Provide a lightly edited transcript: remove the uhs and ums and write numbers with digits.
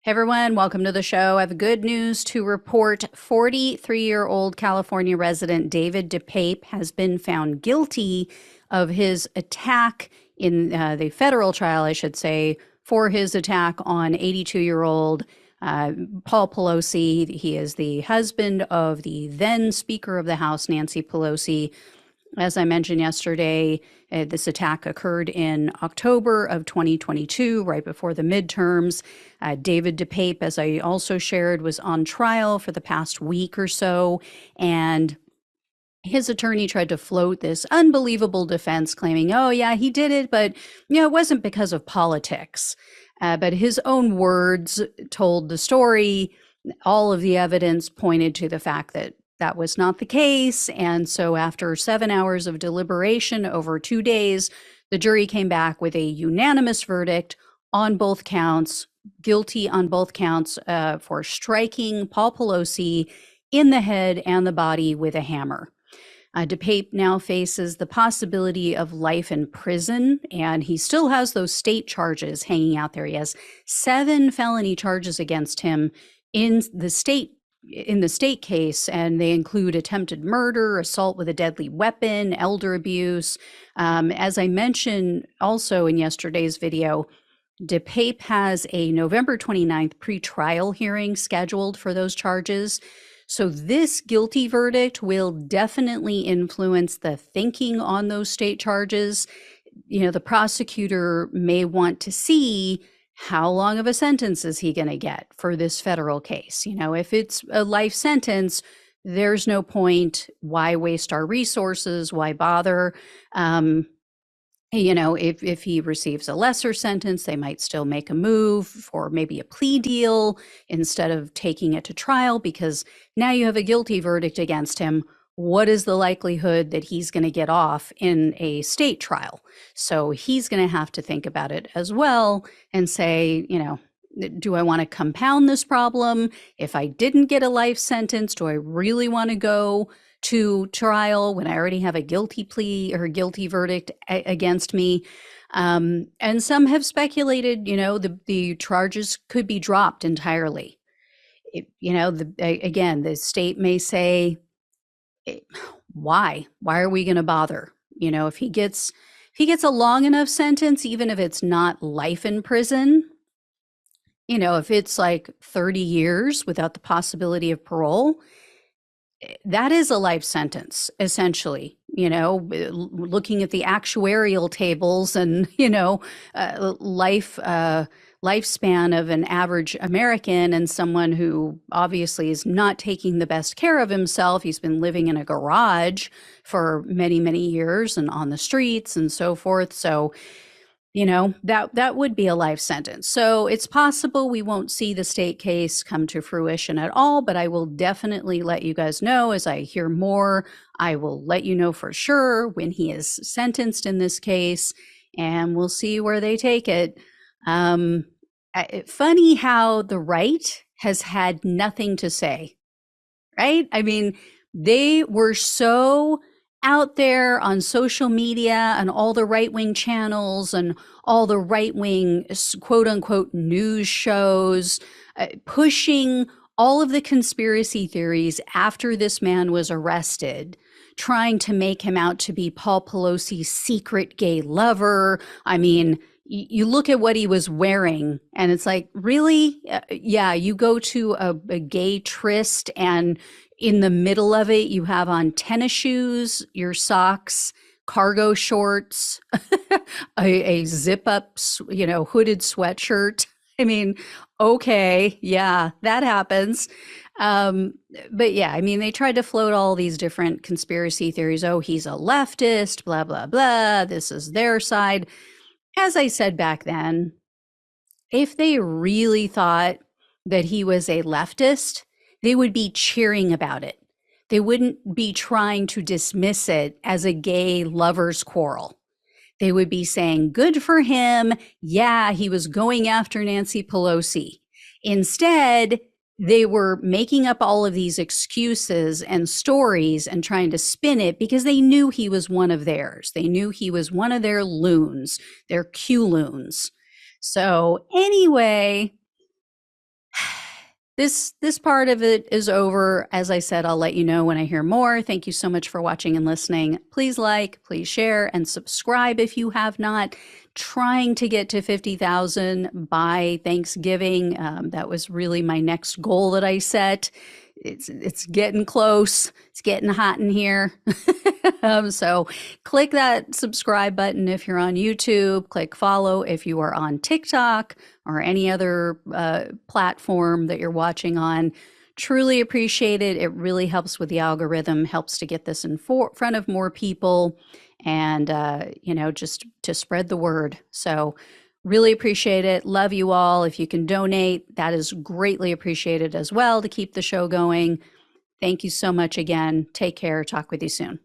Hey everyone, welcome to the show. I have good news to report. 43-year-old California resident David DePape has been found guilty of his attack in the federal trial, I should say, for his attack on 82-year-old Paul Pelosi. He is the husband of the then Speaker of the House, Nancy Pelosi. As I mentioned yesterday, this attack occurred in October of 2022, right before the midterms. David DePape, as I also shared, was on trial for the past week or so, and his attorney tried to float this unbelievable defense claiming, oh, yeah, he did it, but it wasn't because of politics. But his own words told the story. All of the evidence pointed to the fact that that was not the case. And so after 7 hours of deliberation over 2 days, the jury came back with a unanimous verdict on both counts, guilty on both counts for striking Paul Pelosi in the head and the body with a hammer. DePape now faces the possibility of life in prison, and he still has those state charges hanging out there. He has 7 felony charges against him in the state case, and they include attempted murder, assault with a deadly weapon, elder abuse. As I mentioned also in yesterday's video, DePape has a November 29th pretrial hearing scheduled for those charges. So this guilty verdict will definitely influence the thinking on those state charges. The prosecutor may want to see how long of a sentence is he going to get for this federal case. If it's a life sentence, there's no point. Why waste our resources? Why bother? If he receives a lesser sentence, they might still make a move for maybe a plea deal instead of taking it to trial, because now you have a guilty verdict against him. What is the likelihood that he's going to get off in a state trial? So he's going to have to think about it as well and say, do I want to compound this problem? If I didn't get a life sentence, do I really want to go to trial when I already have a guilty plea or a guilty verdict against me? And some have speculated, the charges could be dropped entirely. Again, the state may say, why are we going to bother? If he gets a long enough sentence, even if it's not life in prison, if it's like 30 years without the possibility of parole, that is a life sentence, essentially. Looking at the actuarial tables and lifespan of an average American, and someone who obviously is not taking the best care of himself. He's been living in a garage for many, many years and on the streets and so forth. So, that would be a life sentence. So it's possible we won't see the state case come to fruition at all, but I will definitely let you guys know as I hear more. I will let you know for sure when he is sentenced in this case, and we'll see where they take it. Funny how the right has had nothing to say, right? I mean, they were so out there on social media and all the right-wing channels and all the right-wing quote-unquote news shows, pushing all of the conspiracy theories after this man was arrested, trying to make him out to be Paul Pelosi's secret gay lover. I mean, you look at what he was wearing and it's like, really? Yeah, you go to a gay tryst and in the middle of it, you have on tennis shoes, your socks, cargo shorts, a zip-up, hooded sweatshirt. I mean, okay, yeah, that happens. But yeah, I mean, they tried to float all these different conspiracy theories. Oh, he's a leftist, blah, blah, blah. This is their side. As I said back then, if they really thought that he was a leftist, they would be cheering about it. They wouldn't be trying to dismiss it as a gay lover's quarrel. They would be saying, good for him. Yeah, he was going after Nancy Pelosi. Instead, they were making up all of these excuses and stories and trying to spin it because they knew he was one of theirs. They knew he was one of their loons, their Q loons. So anyway, This part of it is over. As I said, I'll let you know when I hear more. Thank you so much for watching and listening. Please like, please share, and subscribe if you have not. Trying to get to 50,000 by Thanksgiving. That was really my next goal that I set. It's getting close. It's getting hot in here. So click that subscribe button if you're on YouTube. Click follow if you are on TikTok or any other platform that you're watching on. Truly appreciate it. It really helps with the algorithm, helps to get this in front of more people, and just to spread the word. So really appreciate it. Love you all. If you can donate, that is greatly appreciated as well to keep the show going. Thank you so much again. Take care. Talk with you soon.